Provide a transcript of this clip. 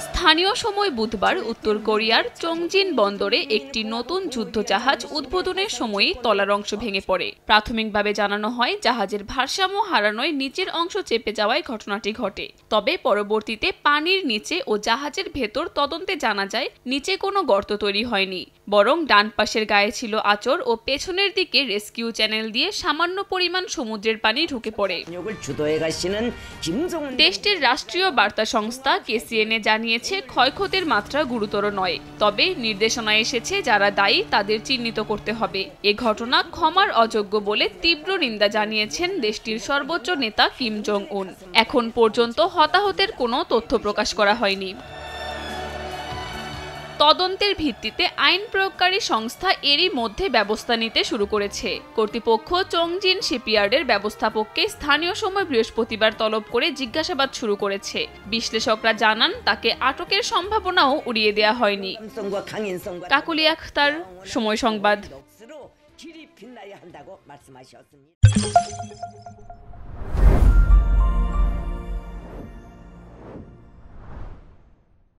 স্থানীয় সময় বুধবার উত্তর কোরিয়ার চংজিন বন্দরে একটি নতুন যুদ্ধজাহাজ উদ্বোধনের সময়ই তলার অংশ ভেঙে পড়ে। প্রাথমিকভাবে জানানো হয় জাহাজের ভারসাম্য হারানোয় নিচের অংশ চেপে যাওয়ায় ঘটনাটি ঘটে। তবে পরবর্তীতে পানির নিচে ও জাহাজের ভেতর তদন্তে জানা যায় নিচে কোনো গর্ত তৈরি হয়নি, বরং ডান পাশের গায়ে ছিল আঁচড় ও পেছনের দিকে রেস্কিউ চ্যানেল দিয়ে সামান্য পরিমাণ সমুদ্রের পানি ঢুকে পড়ে। দেশটির রাষ্ট্রীয় বার্তা সংস্থা KCNA জানিয়েছে ক্ষয়ক্ষতির মাত্রা গুরুতর নয়, তবে নির্দেশনা এসেছে যারা দায়ী তাদের চিহ্নিত করতে হবে। এ ঘটনা ক্ষমার অযোগ্য বলে তীব্র নিন্দা জানিয়েছেন দেশটির সর্বোচ্চ নেতা কিম জং উন। এখন পর্যন্ত হতাহতের কোনো তথ্য প্রকাশ করা হয়নি। তদন্তের ভিত্তিতে আইন প্রয়োগকারী সংস্থা এরই মধ্যে ব্যবস্থা নিতে শুরু করেছে। কর্তৃপক্ষ চংজিন শিপইয়ার্ডের ব্যবস্থাপককে স্থানীয় সময় বৃহস্পতিবার তলব করে জিজ্ঞাসাবাদ শুরু করেছে। বিশ্লেষকরা জানান তাকে আটকের সম্ভাবনাও উড়িয়ে দেওয়া হয়নি। কাকলি আখতার, সময় সংবাদ।